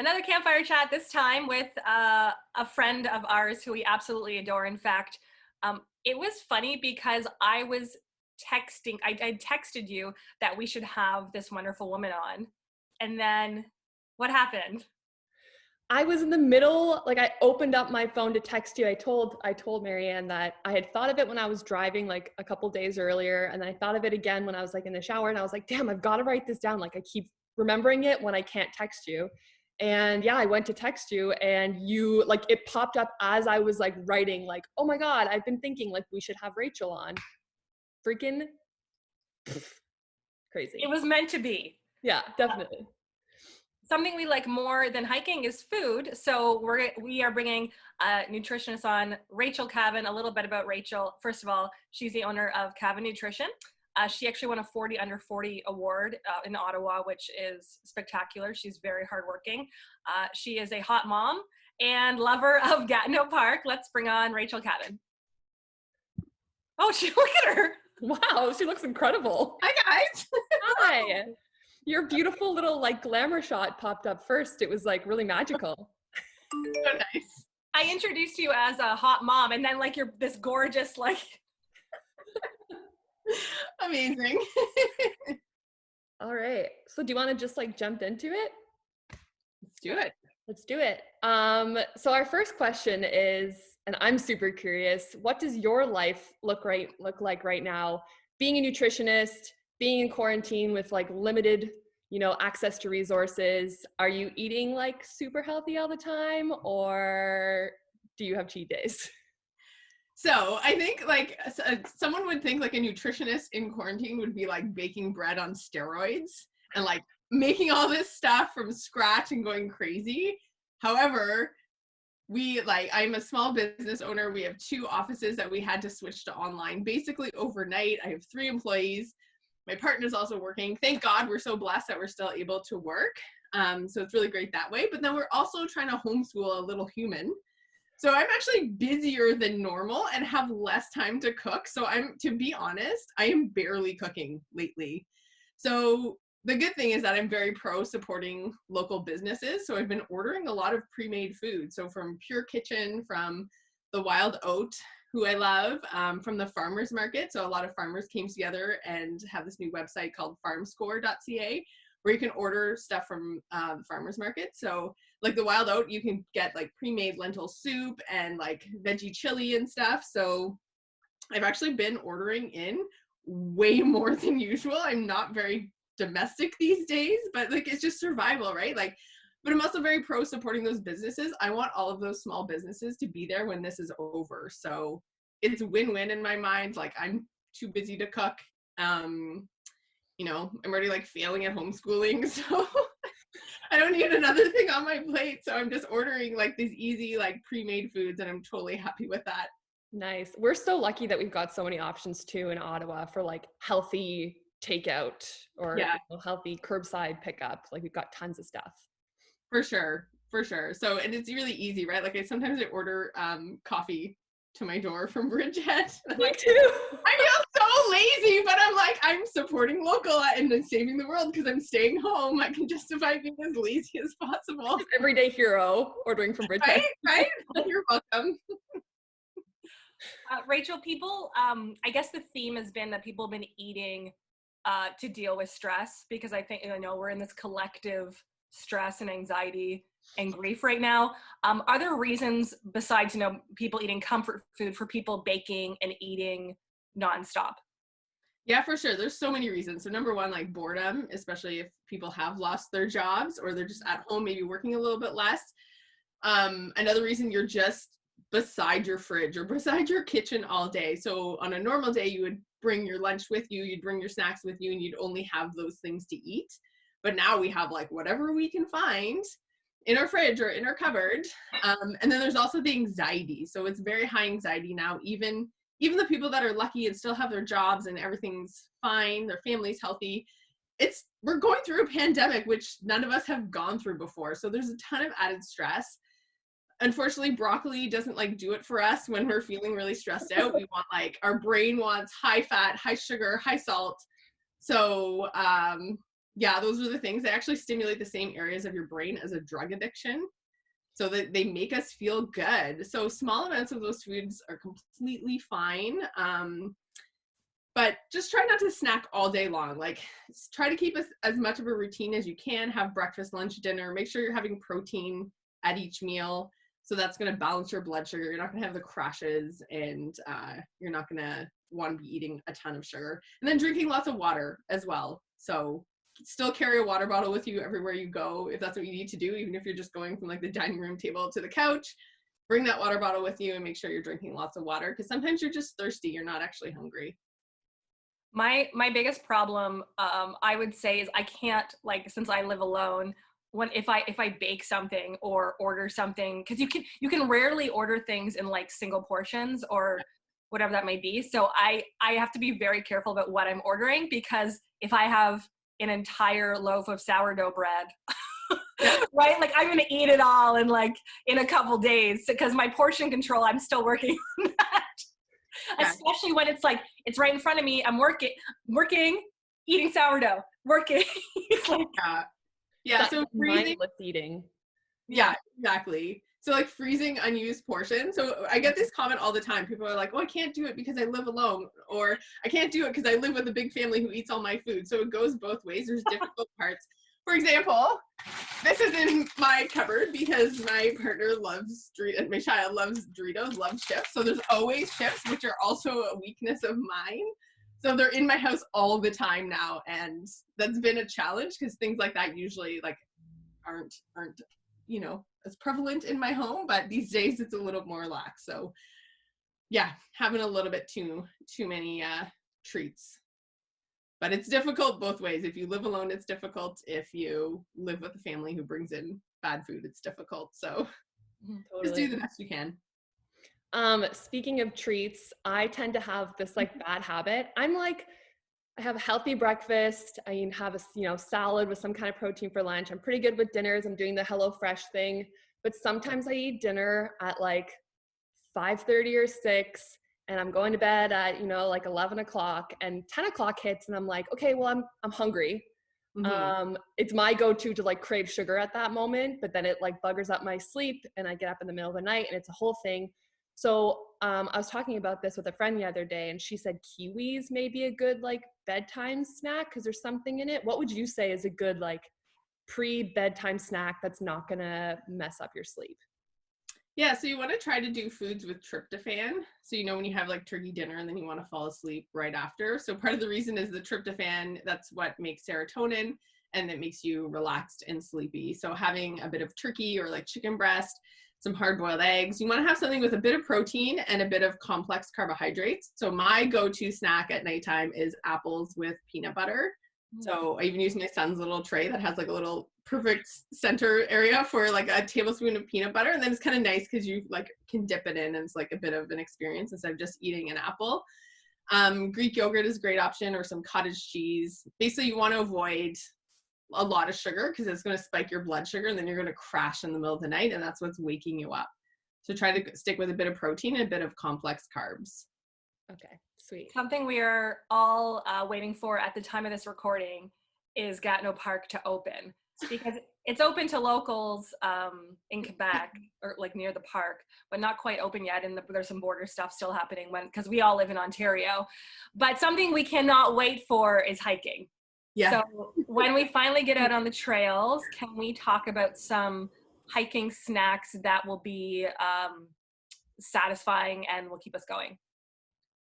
Another campfire chat, this time with a friend of ours who we absolutely adore. In fact, it was funny because I was texting, I texted you that we should have this wonderful woman on. And then what happened? I was in the middle, like I opened up my phone to text you. I told Marianne that I had thought of it when I was driving like a couple days earlier. And then I thought of it again when I was like in the shower, and I was like, damn, I've got to write this down. Like I keep remembering it when I can't text you. And yeah, I went to text you, and you, like, it popped up as I was like writing, like, oh my God, I've been thinking like we should have Rachel on. Freaking crazy. It was meant to be. Yeah, definitely. Something we like more than hiking is food. So we are bringing a nutritionist on, Rachel Caven. A little bit about Rachel. First of all, she's the owner of Caven Nutrition. She actually won a 40 under 40 award in Ottawa, which is spectacular. She's very hardworking. She is a hot mom and lover of Gatineau Park. Let's bring on Rachel Caven. Oh, look at her. Wow, she looks incredible. Hi, guys. Hi. Your beautiful little like glamour shot popped up first. It was like really magical. So nice. I introduced you as a hot mom, and then like you're this gorgeous like amazing. All right. So do you want to just like jump into it? Let's do it. Let's do it. So our first question is, and I'm super curious, what does your life look like right now? Being a nutritionist, being in quarantine with like limited, access to resources. Are you eating like super healthy all the time, or do you have cheat days? So I think like someone would think like a nutritionist in quarantine would be like baking bread on steroids and like making all this stuff from scratch and going crazy. However, I'm a small business owner. We have 2 offices that we had to switch to online basically overnight. I have 3 employees. My partner's also working. Thank God, we're so blessed that we're still able to work. So it's really great that way. But then we're also trying to homeschool a little human. So I'm actually busier than normal and have less time to cook. So to be honest, I am barely cooking lately. So the good thing is that I'm very pro supporting local businesses. So I've been ordering a lot of pre-made food. So from Pure Kitchen, from the Wild Oat, who I love, from the farmers market. So a lot of farmers came together and have this new website called farmscore.ca, where you can order stuff from the farmers market. So like the Wild Oat, you can get like pre-made lentil soup and like veggie chili and stuff. So I've actually been ordering in way more than usual. I'm not very domestic these days, but like it's just survival, right? Like, but I'm also very pro supporting those businesses. I want all of those small businesses to be there when this is over. So it's win-win in my mind. Like I'm too busy to cook. I'm already like failing at homeschooling. So I don't need another thing on my plate. So I'm just ordering like these easy, like pre-made foods, and I'm totally happy with that. Nice. We're so lucky that we've got so many options too in Ottawa for like healthy takeout or healthy curbside pickup. Like we've got tons of stuff. For sure. So, and it's really easy, right? Like sometimes I order coffee to my door from Bridgehead. Me too. I feel so lazy, but I'm like, I'm supporting local and then saving the world because I'm staying home. I can justify being as lazy as possible. Everyday hero ordering from Bridgehead. Right? You're welcome. Rachel, people, I guess the theme has been that people have been eating to deal with stress, because I think, we're in this collective stress and anxiety and grief right now. Are there reasons besides, people eating comfort food for people baking and eating nonstop? Yeah, for sure. There's so many reasons. So number one, like boredom, especially if people have lost their jobs or they're just at home, maybe working a little bit less. Another reason, you're just beside your fridge or beside your kitchen all day. So on a normal day, you would bring your lunch with you, you'd bring your snacks with you, and you'd only have those things to eat. But now we have like whatever we can find in our fridge or in our cupboard. And then there's also the anxiety. So it's very high anxiety now. Even the people that are lucky and still have their jobs and everything's fine, their family's healthy, we're going through a pandemic, which none of us have gone through before. So there's a ton of added stress. Unfortunately, broccoli doesn't like do it for us when we're feeling really stressed out. We want our brain wants high fat, high sugar, high salt. So Yeah, those are the things. They actually stimulate the same areas of your brain as a drug addiction. So that they make us feel good. So small amounts of those foods are completely fine. But just try not to snack all day long. Like, try to keep as much of a routine as you can. Have breakfast, lunch, dinner. Make sure you're having protein at each meal. So that's going to balance your blood sugar. You're not going to have the crashes, and you're not going to want to be eating a ton of sugar. And then drinking lots of water as well. So still carry a water bottle with you everywhere you go, if that's what you need to do, even if you're just going from like the dining room table to the couch. Bring that water bottle with you and make sure you're drinking lots of water, because sometimes you're just thirsty. You're not actually hungry. My biggest problem, I would say, is I can't, like, since I live alone, if I bake something or order something, because you can rarely order things in like single portions or whatever that may be. So I have to be very careful about what I'm ordering, because if I have an entire loaf of sourdough bread, right, like I'm gonna eat it all in a couple days, because my portion control, I'm still working on that. Yeah. Especially when it's like, it's right in front of me, I'm working, eating sourdough, working. Like, yeah, so freezing, mindless eating. Yeah, exactly. So like freezing unused portions. So I get this comment all the time. People are like, oh, I can't do it because I live alone, or I can't do it because I live with a big family who eats all my food. So it goes both ways. There's difficult parts. For example, this is in my cupboard because my partner loves Doritos, my child loves Doritos, loves chips. So there's always chips, which are also a weakness of mine. So they're in my house all the time now, and that's been a challenge, because things like that usually like aren't as prevalent in my home, but these days it's a little more lax. So yeah, having a little bit too many treats. But it's difficult both ways. If you live alone, it's difficult. If you live with a family who brings in bad food, it's difficult. So just do the best you can. Speaking of treats, I tend to have this like bad habit. I have a healthy breakfast. I have a salad with some kind of protein for lunch. I'm pretty good with dinners. I'm doing the HelloFresh thing, but sometimes I eat dinner at like 5:30 or 6, and I'm going to bed at 11 o'clock, and 10 o'clock hits, and I'm like, okay, well I'm hungry. Mm-hmm. It's my go-to to like crave sugar at that moment, but then it like buggers up my sleep, and I get up in the middle of the night, and it's a whole thing. So I was talking about this with a friend the other day, and she said kiwis may be a good like bedtime snack because there's something in it. What would you say is a good like pre-bedtime snack that's not gonna mess up your sleep? Yeah, so you want to try to do foods with tryptophan. So when you have like turkey dinner and then you want to fall asleep right after. So part of the reason is the tryptophan, that's what makes serotonin, and it makes you relaxed and sleepy. So having a bit of turkey or like chicken breast, some hard-boiled eggs. You want to have something with a bit of protein and a bit of complex carbohydrates. So my go-to snack at nighttime is apples with peanut butter. So I even use my son's little tray that has like a little perfect center area for like a tablespoon of peanut butter. And then it's kind of nice because you like can dip it in, and it's like a bit of an experience instead of just eating an apple. Greek yogurt is a great option, or some cottage cheese. Basically, you want to avoid a lot of sugar because it's going to spike your blood sugar, and then you're going to crash in the middle of the night, and that's what's waking you up. So try to stick with a bit of protein and a bit of complex carbs. Okay, sweet. Something we are all waiting for at the time of this recording is Gatineau Park to open, because it's open to locals in Quebec, or like near the park, but not quite open yet. And there's some border stuff still happening because we all live in Ontario. But something we cannot wait for is hiking. Yeah. So when we finally get out on the trails, can we talk about some hiking snacks that will be satisfying and will keep us going?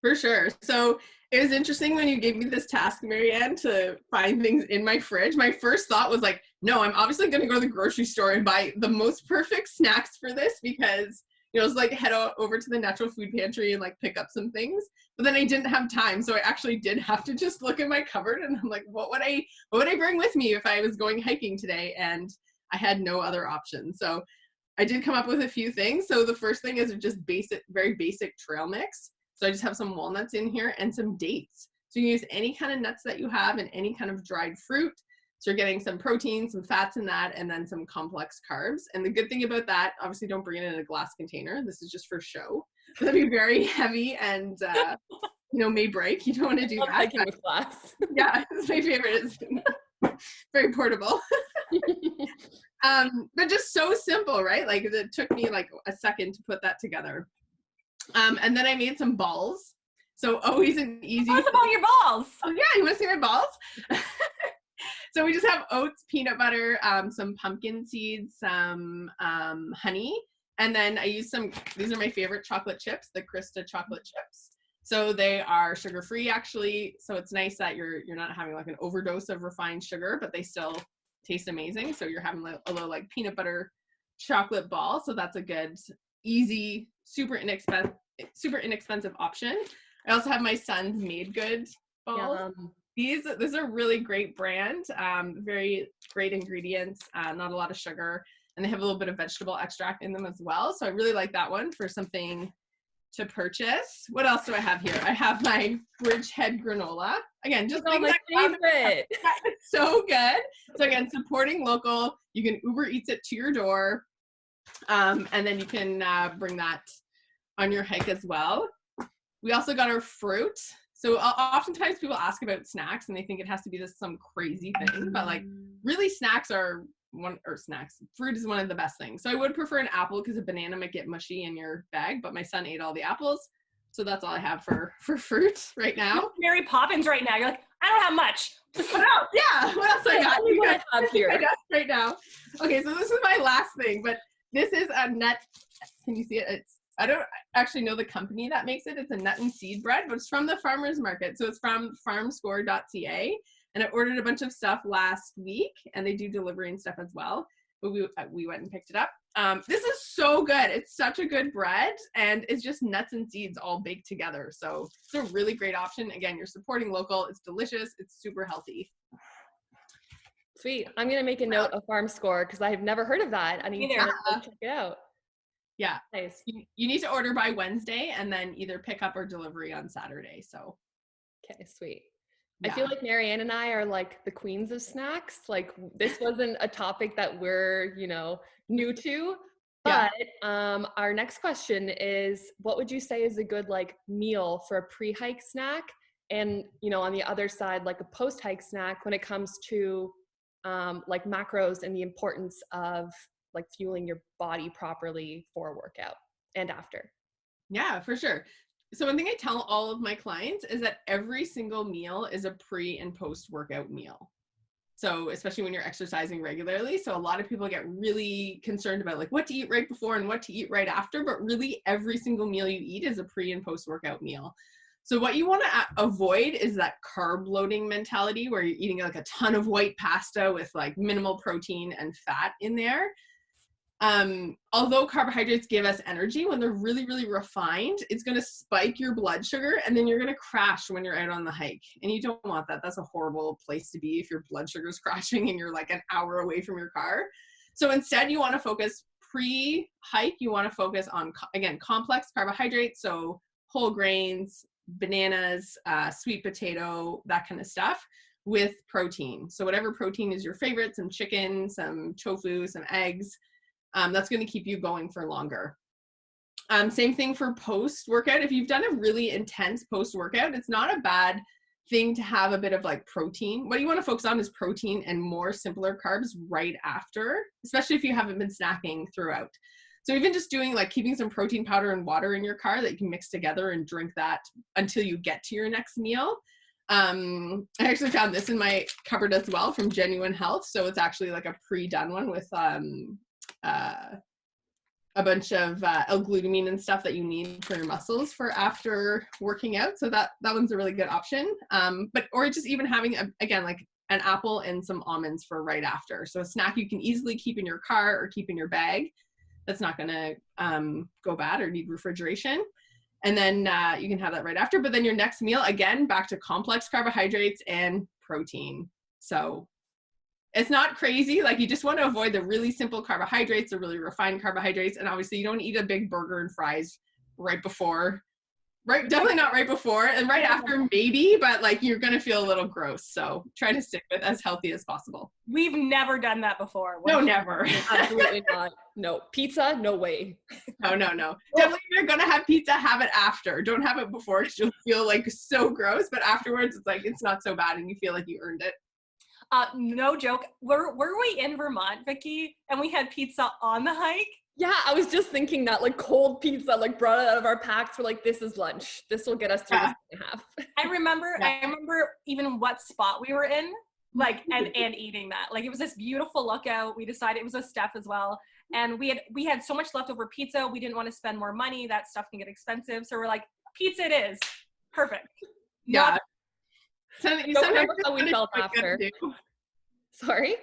For sure. So it was interesting when you gave me this task, Marianne, to find things in my fridge. My first thought was like, no, I'm obviously going to go to the grocery store and buy the most perfect snacks for this, because it's like head over to the natural food pantry and like pick up some things. But then I didn't have time, so I actually did have to just look in my cupboard, and I'm like, what would I bring with me if I was going hiking today? And I had no other option. So I did come up with a few things. So the first thing is just very basic trail mix. So I just have some walnuts in here and some dates. So you use any kind of nuts that you have and any kind of dried fruit. So you're getting some protein, some fats in that, and then some complex carbs. And the good thing about that, obviously don't bring it in a glass container. This is just for show. That'd be very heavy and, may break. You don't want to do that. Hiking with glass. Yeah, it's my favorite. very portable. But just so simple, right? Like it took me like a second to put that together. And then I made some balls. So always an easy. Tell us about your balls. Oh yeah, you want to see my balls? So we just have oats, peanut butter, some pumpkin seeds, some honey, and then I use these are my favorite chocolate chips, the Krista chocolate chips. So they are sugar-free actually, so it's nice that you're not having like an overdose of refined sugar, but they still taste amazing. So you're having a little like peanut butter chocolate ball. So that's a good, easy, super inexpensive option. I also have my Son's Made Good balls. This is a really great brand, very great ingredients, not a lot of sugar, and they have a little bit of vegetable extract in them as well. So I really like that one for something to purchase. What else do I have here? I have my Bridgehead granola. Again, just my favorite. It's so good. So again, supporting local. You can Uber Eats it to your door, and then you can bring that on your hike as well. We also got our fruit. So oftentimes people ask about snacks and they think it has to be just some crazy thing, but like really fruit is one of the best things. So I would prefer an apple because a banana might get mushy in your bag, but my son ate all the apples. So that's all I have for fruit right now. Mary Poppins right now. You're like, I don't have much. What else? Yeah, what else I got? What I have here right now. Okay, so this is my last thing, but this is a nut. Can you see it? I don't actually know the company that makes it. It's a nut and seed bread, but it's from the farmer's market. So it's from farmscore.ca. And I ordered a bunch of stuff last week, and they do delivery and stuff as well. But we went and picked it up. This is so good. It's such a good bread, and it's just nuts and seeds all baked together. So it's a really great option. Again, you're supporting local. It's delicious. It's super healthy. Sweet. I'm going to make a note of Farm Score because I have never heard of that. I need to check it out. Yeah. Nice. You need to order by Wednesday and then either pick up or delivery on Saturday. So. Okay, sweet. Yeah. I feel like Marianne and I are like the queens of snacks. Like this wasn't a topic that we're, new to. But our next question is, what would you say is a good like meal for a pre-hike snack? And, on the other side, like a post-hike snack when it comes to like macros and the importance of like fueling your body properly for a workout and after. Yeah, for sure. So one thing I tell all of my clients is that every single meal is a pre and post workout meal. So especially when you're exercising regularly. So a lot of people get really concerned about like what to eat right before and what to eat right after, but really every single meal you eat is a pre and post workout meal. So what you want to avoid is that carb loading mentality where you're eating like a ton of white pasta with like minimal protein and fat in there. Although carbohydrates give us energy, when they're really, really refined, it's going to spike your blood sugar and then you're going to crash when you're out on the hike. And you don't want that. That's a horrible place to be if your blood sugar is crashing and you're like an hour away from your car. So instead you want to focus pre-hike. You want to focus on, again, complex carbohydrates. So whole grains, bananas, sweet potato, that kind of stuff with protein. So whatever protein is your favorite, some chicken, some tofu, some eggs. That's going to keep you going for longer. Same thing for post-workout. If you've done a really intense post-workout, it's not a bad thing to have a bit of like protein. What you want to focus on is protein and more simpler carbs right after, especially if you haven't been snacking throughout. So even just doing like keeping some protein powder and water in your car that you can mix together and drink that until you get to your next meal. I actually found this in my cupboard as well from Genuine Health. So it's actually like a pre-done one with a bunch of L-glutamine and stuff that you need for your muscles for after working out. So that one's a really good option. Or just even having, again, like an apple and some almonds for right after. So a snack you can easily keep in your car or keep in your bag. That's not going to go bad or need refrigeration. And then you can have that right after. But then your next meal, again, back to complex carbohydrates and protein. So it's not crazy. Like you just want to avoid the really simple carbohydrates, the really refined carbohydrates. And obviously you don't eat a big burger and fries right before, right? Definitely not right before and right after maybe, but like you're going to feel a little gross. So try to stick with as healthy as possible. We've never done that before. No, never. Absolutely not. No. Pizza? No way. No. Definitely if you're going to have pizza, have it after. Don't have it before because you'll feel like so gross. But afterwards, it's like, it's not so bad and you feel like you earned it. No joke. Were we in Vermont, Vicky, and we had pizza on the hike? Yeah, I was just thinking that, like, cold pizza, like, brought it out of our packs. We're like, this is lunch. This will get us through this day and a half. I remember even what spot we were in, like, and eating that. Like, it was this beautiful lookout. We decided it was a Steph as well. And we had so much leftover pizza. We didn't want to spend more money. That stuff can get expensive. So we're like, pizza it is. Perfect. Yeah. Don't remember how we felt after. Sorry?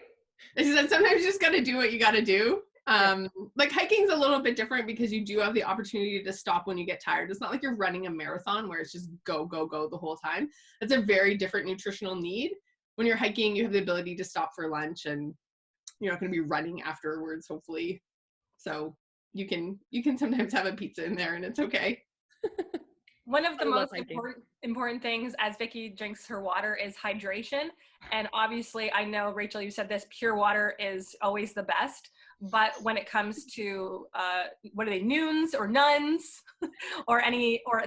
I said sometimes you just got to do what you got to do. Like hiking's a little bit different because you do have the opportunity to stop when you get tired. It's not like you're running a marathon where it's just go, go, go the whole time. It's a very different nutritional need. When you're hiking, you have the ability to stop for lunch and you're not going to be running afterwards, hopefully. So you can sometimes have a pizza in there and it's okay. One of the most important things as Vicky drinks her water is hydration. And obviously, I know, Rachel, you said this, pure water is always the best. But when it comes to, what are they, noons or nuns or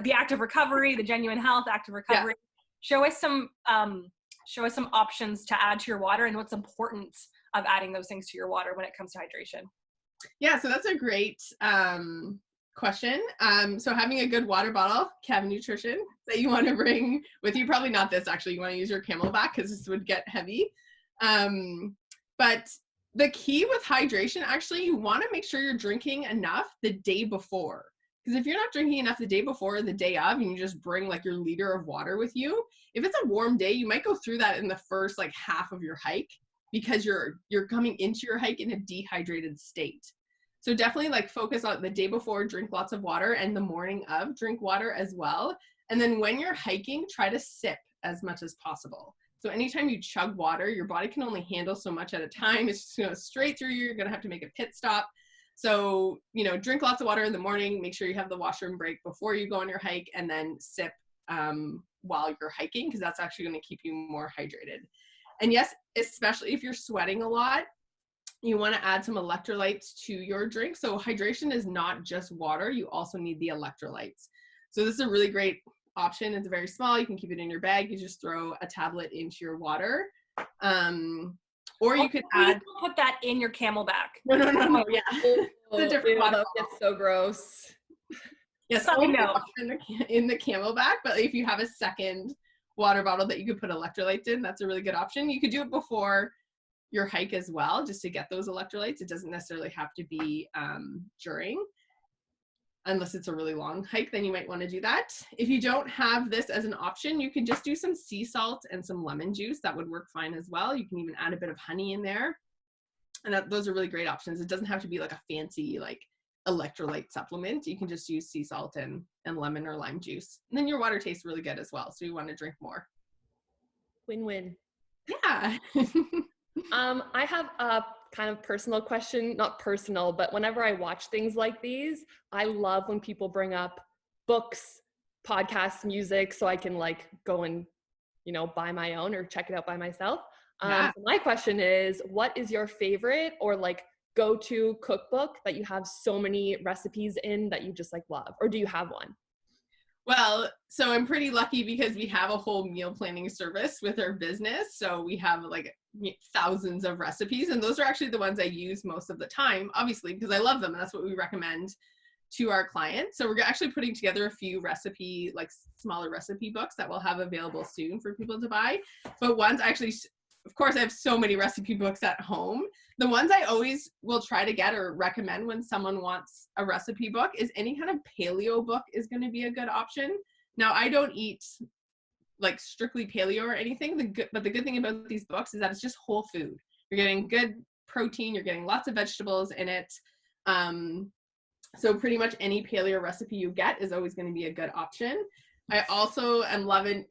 the active recovery, the genuine health, active recovery, show us some options to add to your water and what's important of adding those things to your water when it comes to hydration. Yeah, so that's a great question. So having a good water bottle, Caven Nutrition, that you want to bring with you, probably not this actually, you want to use your Camelback because this would get heavy. But the key with hydration, actually, you want to make sure you're drinking enough the day before. Because if you're not drinking enough the day before or the day of, and you just bring like your liter of water with you, if it's a warm day, you might go through that in the first like half of your hike because you're coming into your hike in a dehydrated state. So definitely like focus on the day before, drink lots of water, and the morning of, drink water as well. And then when you're hiking, try to sip as much as possible. So anytime you chug water, your body can only handle so much at a time. It's just going to go straight through you. You're going to have to make a pit stop. So, drink lots of water in the morning, make sure you have the washroom break before you go on your hike, and then sip while you're hiking, because that's actually going to keep you more hydrated. And yes, especially if you're sweating a lot, you want to add some electrolytes to your drink. So hydration is not just water. You also need the electrolytes. So this is a really great option. It's very small. You can keep it in your bag. You just throw a tablet into your water. Or you could put that in your Camelback. No. Yeah. It's a different bottle. It's so gross. Yes, in the Camelback, but if you have a second water bottle that you could put electrolytes in, that's a really good option. You could do it before your hike as well, just to get those electrolytes. It doesn't necessarily have to be during, unless it's a really long hike, then you might want to do that. If you don't have this as an option, you can just do some sea salt and some lemon juice. That would work fine as well. You can even add a bit of honey in there. And those are really great options. It doesn't have to be like a fancy like electrolyte supplement. You can just use sea salt and lemon or lime juice. And then your water tastes really good as well. So you want to drink more. Win-win. Yeah. I have a kind of personal question, not personal, but whenever I watch things like these, I love when people bring up books, podcasts, music, so I can like go and, buy my own or check it out by myself. So my question is, what is your favorite or like go-to cookbook that you have so many recipes in that you just like love, or do you have one? Well, so I'm pretty lucky because we have a whole meal planning service with our business. So we have like thousands of recipes, and those are actually the ones I use most of the time, obviously, because I love them and that's what we recommend to our clients. So we're actually putting together a few smaller recipe books that we'll have available soon for people to buy. But ones actually, of course, I have so many recipe books at home. The ones I always will try to get or recommend when someone wants a recipe book is any kind of paleo book is going to be a good option. Now, I don't eat like strictly paleo or anything, but the good thing about these books is that it's just whole food. You're getting good protein, you're getting lots of vegetables in it. So pretty much any paleo recipe you get is always going to be a good option. I also am loving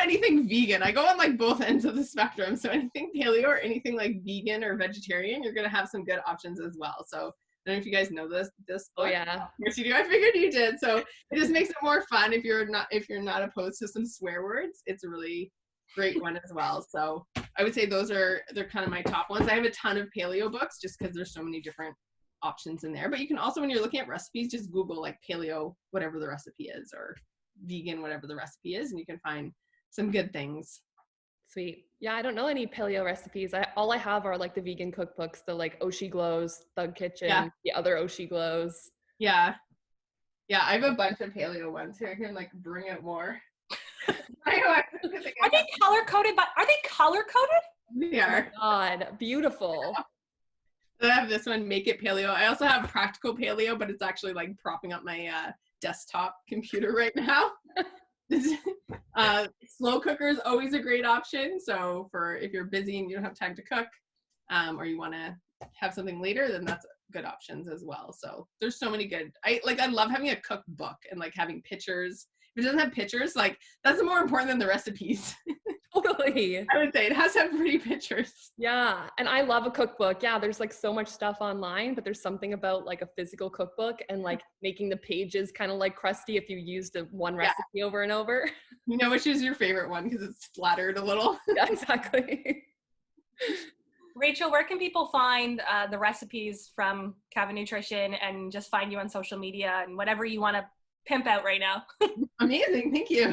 anything vegan. I go on like both ends of the spectrum. So anything paleo or anything like vegan or vegetarian, you're going to have some good options as well. So I don't know if you guys know this book. Oh yeah. Yes, you do. I figured you did. So it just makes it more fun if you're not opposed to some swear words. It's a really great one as well. So I would say they're kind of my top ones. I have a ton of paleo books just because there's so many different options in there. But you can also, when you're looking at recipes, just Google like paleo, whatever the recipe is, or vegan, whatever the recipe is, and you can find some good things. Sweet. Yeah, I don't know any paleo recipes. All I have are like the vegan cookbooks, the like Oshi Glows, Thug Kitchen, Yeah. the other Oshi Glows. Yeah. Yeah, I have a bunch of paleo ones here. I can like bring out more. Are they color coded? But are they color coded? They are. Oh my God, beautiful. I have this one, Make It Paleo. I also have Practical Paleo, but it's actually like propping up my desktop computer right now. Slow cooker is always a great option. So for if you're busy and you don't have time to cook, or you want to have something later, then that's good options as well. So there's so many good. I love having a cookbook and like having pictures. If it doesn't have pictures, like that's more important than the recipes. Totally. I would say it has to have pretty pictures. Yeah. And I love a cookbook. Yeah. There's like so much stuff online, but there's something about like a physical cookbook and like making the pages kind of like crusty if you used one recipe over and over. You know which is your favorite one because it's splattered a little. Yeah, exactly. Rachel, where can people find the recipes from Caven Nutrition and just find you on social media and whatever you want to pimp out right now? Amazing. Thank you.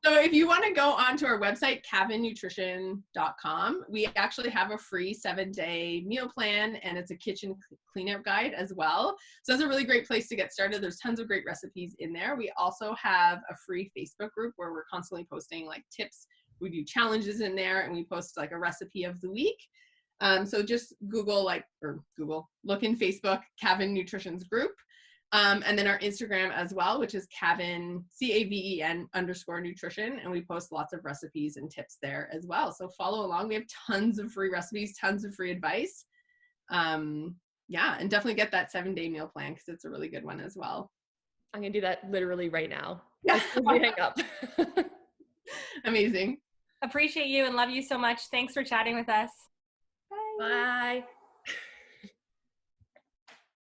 So if you want to go onto our website, cavennutrition.com, we actually have a free 7-day meal plan and it's a kitchen cleanup guide as well. So that's a really great place to get started. There's tons of great recipes in there. We also have a free Facebook group where we're constantly posting like tips. We do challenges in there and we post like a recipe of the week. So just look in Facebook, Caven Nutrition's group. And then our Instagram as well, which is Caven, CAVEN _nutrition. And we post lots of recipes and tips there as well. So follow along. We have tons of free recipes, tons of free advice. And definitely get that 7-day meal plan because it's a really good one as well. I'm going to do that literally right now. Yeah. We hang up. Amazing. Appreciate you and love you so much. Thanks for chatting with us. Bye.